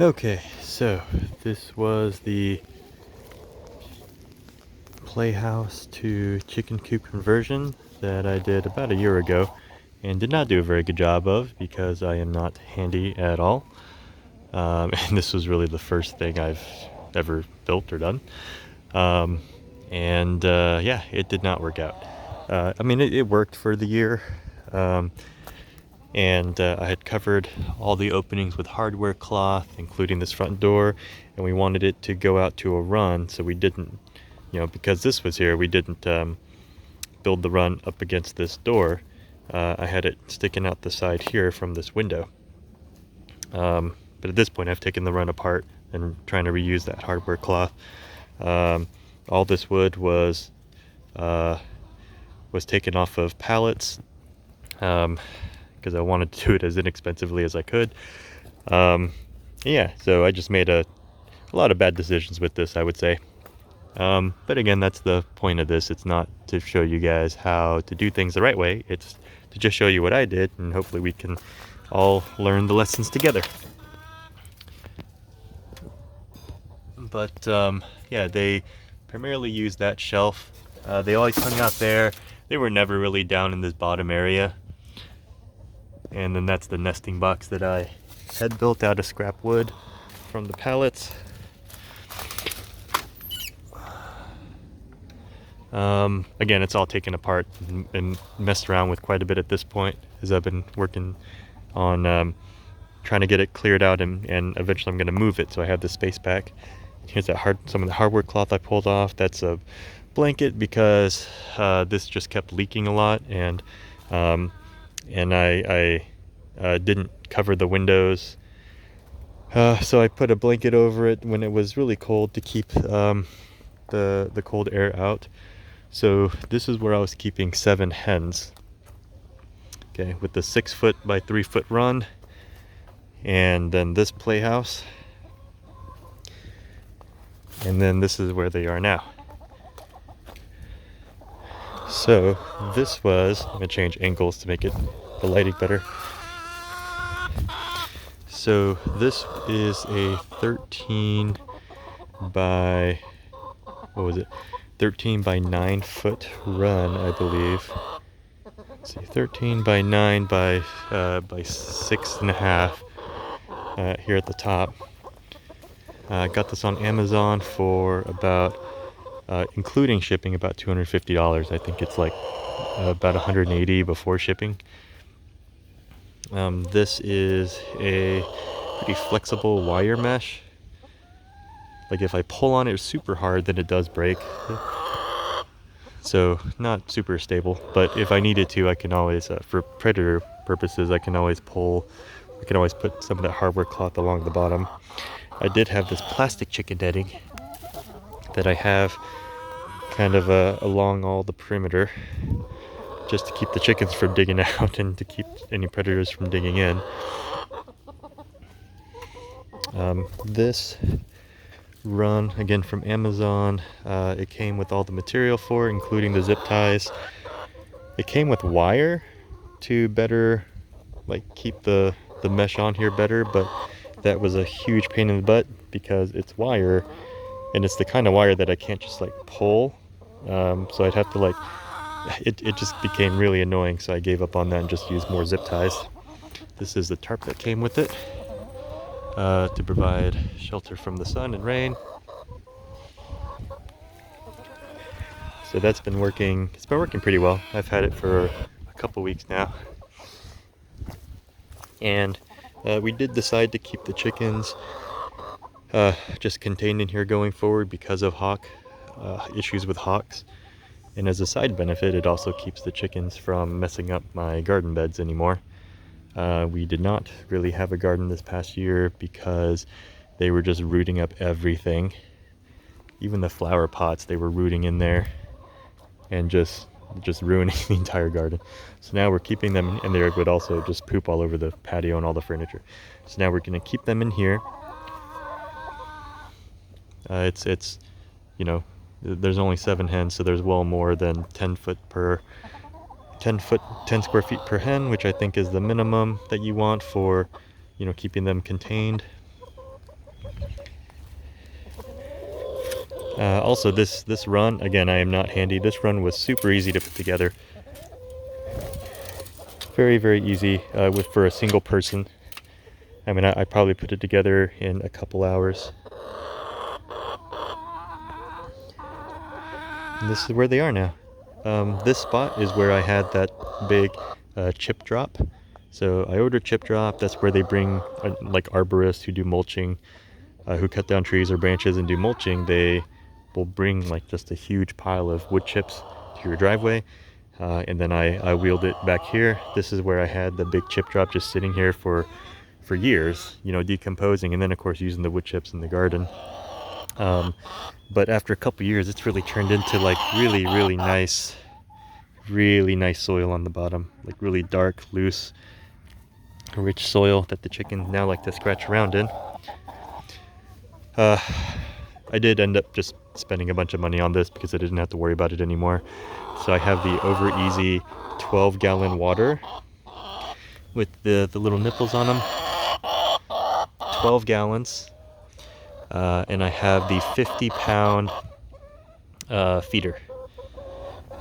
Okay, so this was the Playhouse to chicken coop conversion that I did about a year ago and did not do a very good job of because I am not handy at all. And this was really the first thing I've ever built or done. Um, yeah, it did not work out. I mean, it worked for the year. Um, and I had covered all the openings with hardware cloth, including this front door, and we wanted it to go out to a run, so we didn't, because this was here, we didn't build the run up against this door. I had it sticking out the side here from this window. But at this point, I've taken the run apart and trying to reuse that hardware cloth. All this wood was taken off of pallets. Because I wanted to do it as inexpensively as I could. Yeah, so I just made a lot of bad decisions with this, I would say. But again, that's the point of this. It's not to show you guys how to do things the right way. It's to just show you what I did, and hopefully we can all learn the lessons together. But yeah, they primarily use that shelf. They always hung out there. They were never really down in this bottom area. And then that's the nesting box that I had built out of scrap wood from the pallets. Again, it's all taken apart and messed around with quite a bit at this point, as I've been working on trying to get it cleared out, and eventually I'm going to move it so I have the space back. Here's some of the hardware cloth I pulled off. That's a blanket because this just kept leaking a lot, and I didn't cover the windows, so I put a blanket over it when it was really cold to keep the cold air out. So this is where I was keeping 7 hens. Okay, with the 6 foot by 3 foot run, and then this playhouse, and then this is where they are now. So this was, I'm gonna change angles to make the lighting better. So this is a 13 by, what was it? 13 by 9 foot run, I believe. Let's see, 13 by 9 by 6.5 here at the top. Got this on Amazon for about, including shipping, about $250. I think it's like about $180 before shipping. This is a pretty flexible wire mesh. Like if I pull on it super hard, then it does break. So not super stable, but if I needed to, I can always, for predator purposes, I can always put some of that hardware cloth along the bottom. I did have this plastic chicken netting that I have kind of along all the perimeter, just to keep the chickens from digging out and to keep any predators from digging in. This run, again from Amazon, it came with all the material for it, including the zip ties. It came with wire to better keep the mesh on here better, but that was a huge pain in the butt because it's wire, and it's the kind of wire that I can't just pull. So I'd have to it just became really annoying, so I gave up on that and just used more zip ties. This is the tarp that came with it, to provide shelter from the sun and rain. So that's been working. It's been working pretty well. I've had it for a couple weeks now. And we did decide to keep the chickens just contained in here going forward because of issues with hawks. And as a side benefit, it also keeps the chickens from messing up my garden beds anymore. We did not really have a garden this past year because they were just rooting up everything. Even the flower pots, they were rooting in there and just ruining the entire garden. So now we're keeping them, and they would also just poop all over the patio and all the furniture. So now we're going to keep them in here. It's there's only 7 hens, so there's well more than 10 square feet per hen, which I think is the minimum that you want for keeping them contained. Also, this run, again, I am not handy. This run was super easy to put together. Very, very easy for a single person. I mean, I probably put it together in a couple hours. And this is where they are now. This spot is where I had that big chip drop. So I ordered chip drop. That's where they bring like arborists who do mulching, who cut down trees or branches and do mulching. They will bring like just a huge pile of wood chips to your driveway. And then I wheeled it back here. This is where I had the big chip drop just sitting here for years, you know, decomposing, and then of course using the wood chips in the garden. But after a couple years, it's really turned into like really nice soil on the bottom, like really dark, loose, rich soil that the chickens now like to scratch around in. I did end up just spending a bunch of money on this because I didn't have to worry about it anymore. So I have the Over Easy 12-gallon water with the little nipples on them. 12 gallons. And I have the 50-pound feeder.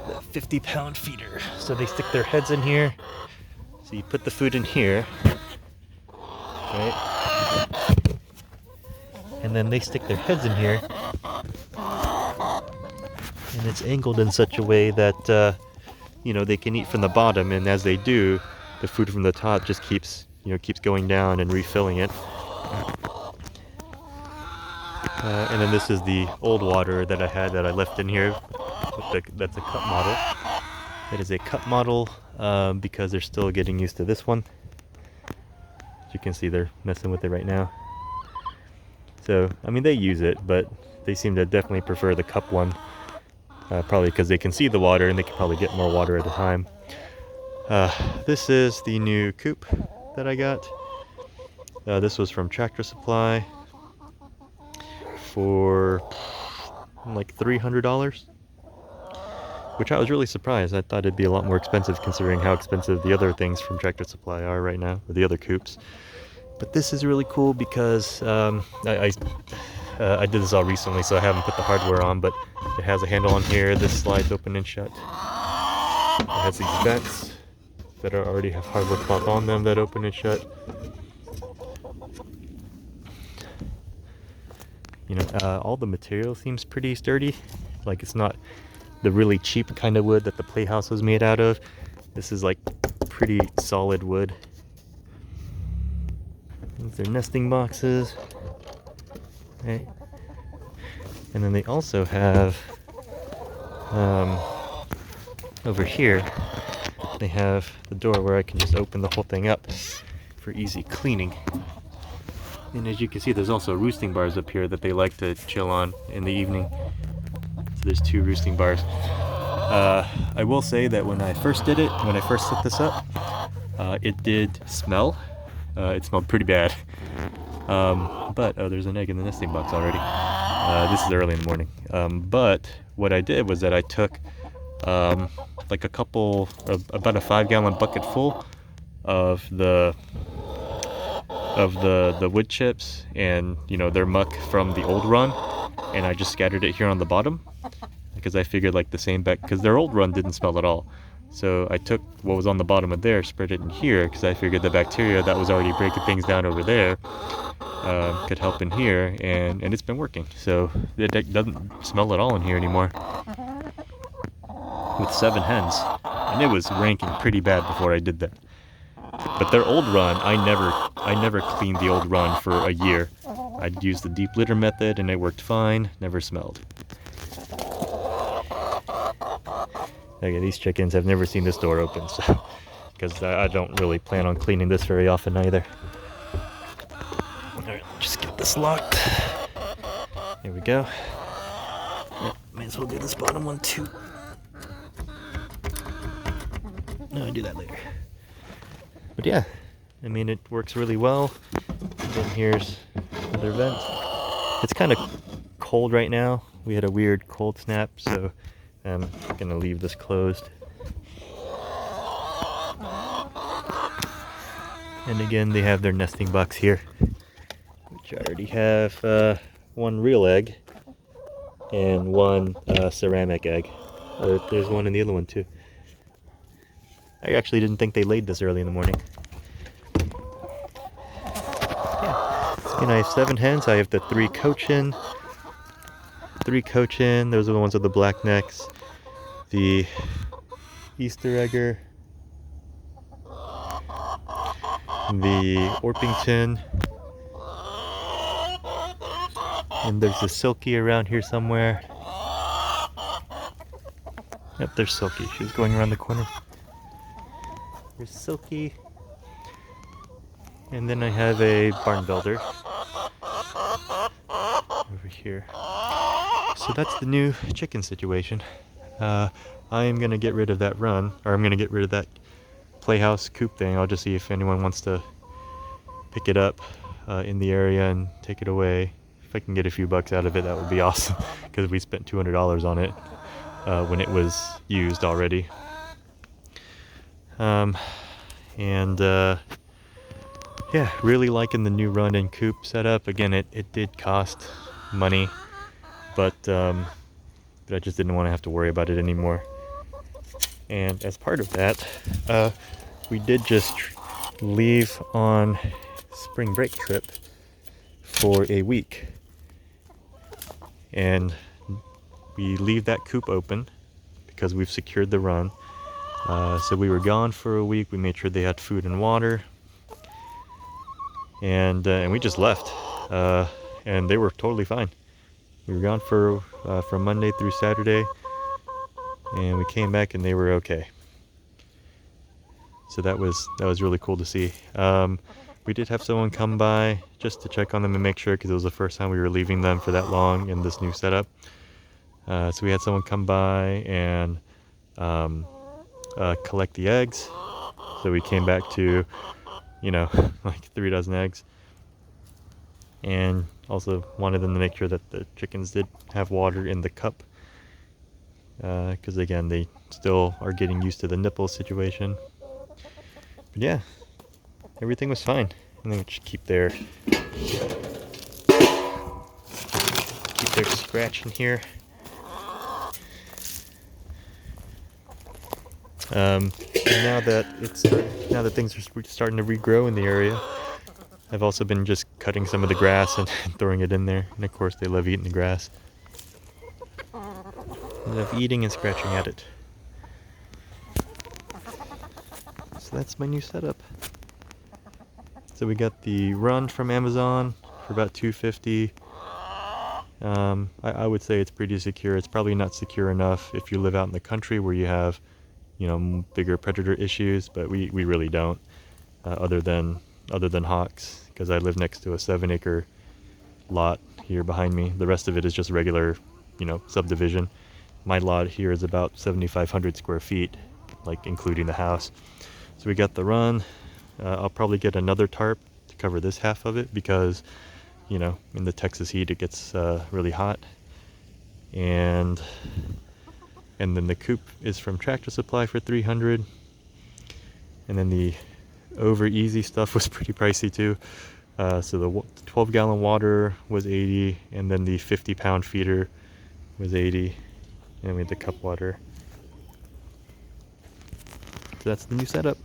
The 50-pound feeder. So they stick their heads in here. So you put the food in here, right? And then they stick their heads in here. And it's angled in such a way that, you know, they can eat from the bottom. And as they do, the food from the top just keeps going down and refilling it. And then this is the old water that I had that I left in here. That's a cup model. It is a cup model because they're still getting used to this one. As you can see, they're messing with it right now. So, I mean, they use it, but they seem to definitely prefer the cup one. Probably because they can see the water and they can probably get more water at a time. This is the new Coop that I got. This was from Tractor Supply for like $300, which I was really surprised. I thought it'd be a lot more expensive considering how expensive the other things from Tractor Supply are right now, or the other Coops. But this is really cool because I did this all recently, so I haven't put the hardware on, but it has a handle on here. This slides open and shut. It has these vents that already have hardware cloth on them that open and shut. You know, all the material seems pretty sturdy. Like, it's not the really cheap kind of wood that the Playhouse was made out of. This is like pretty solid wood. These are nesting boxes. Okay. And then they also have over here they have the door where I can just open the whole thing up for easy cleaning. And as you can see, there's also roosting bars up here that they like to chill on in the evening. So there's 2 roosting bars. I will say that when I first did it, when I first set this up, it did smell. It smelled pretty bad. But there's an egg in the nesting box already. This is early in the morning. But what I did was that I took like about a 5-gallon bucket full of the wood chips and, you know, their muck from the old run, and I just scattered it here on the bottom because I figured like the same because their old run didn't smell at all. So I took what was on the bottom of there, spread it in here because I figured the bacteria that was already breaking things down over there could help in here, and it's been working. So it doesn't smell at all in here anymore. With 7 hens, and it was ranking pretty bad before I did that. But their old run, I never cleaned the old run for a year. I'd used the deep litter method and it worked fine, never smelled. Okay, these chickens have never seen this door open, so because I don't really plan on cleaning this very often either. Alright, just get this locked. There we go. Yep, might as well do this bottom one too. No, I'll do that later. But yeah, I mean, it works really well. And then here's another vent. It's kind of cold right now. We had a weird cold snap, so I'm gonna leave this closed. And again, they have their nesting box here, which I already have 1 real egg. and one ceramic egg. There's one in the other one too. I actually didn't think they laid this early in the morning. Yeah. And I have 7 hens. I have the 3 Cochin. 3 Cochin. Those are the ones with the black necks. The Easter egger. The Orpington. And there's a Silky around here somewhere. Yep, there's Silky. She was going around the corner. There's Silky. And then I have a barn builder over here. So that's the new chicken situation. I am going to get rid of that run, or I'm going to get rid of that Playhouse Coop thing. I'll just see if anyone wants to pick it up in the area and take it away. If I can get a few bucks out of it, that would be awesome, because we spent $200 on it when it was used already. Yeah, really liking the new run and coop setup. Again, it did cost money, but I just didn't want to have to worry about it anymore. And as part of that, we did just leave on spring break trip for a week. And we leave that coop open because we've secured the run. So we were gone for a week. We made sure they had food and water. And we just left. And they were totally fine. We were gone from Monday through Saturday. And we came back and they were okay. So that was really cool to see. We did have someone come by just to check on them and make sure, because it was the first time we were leaving them for that long in this new setup. So we had someone come by and collect the eggs. So we came back to, like 3 dozen eggs. And also wanted them to make sure that the chickens did have water in the cup. Because again, they still are getting used to the nipple situation. But yeah, everything was fine. And then we just keep their scratch in here. And now that things are starting to regrow in the area, I've also been just cutting some of the grass and throwing it in there. And of course, they love eating the grass. They love eating and scratching at it. So that's my new setup. So we got the run from Amazon for about $250. I would say it's pretty secure. It's probably not secure enough if you live out in the country where you have, bigger predator issues, but we really don't. Other than hawks, because I live next to a 7-acre lot here behind me. The rest of it is just regular, subdivision. My lot here is about 7,500 square feet, like including the house. So we got the run. I'll probably get another tarp to cover this half of it because, in the Texas heat it gets really hot. And then the coop is from Tractor Supply for $300. And then the over easy stuff was pretty pricey too. So the 12-gallon water was $80, and then the 50-pound feeder was $80, and we had the cup water. So that's the new setup.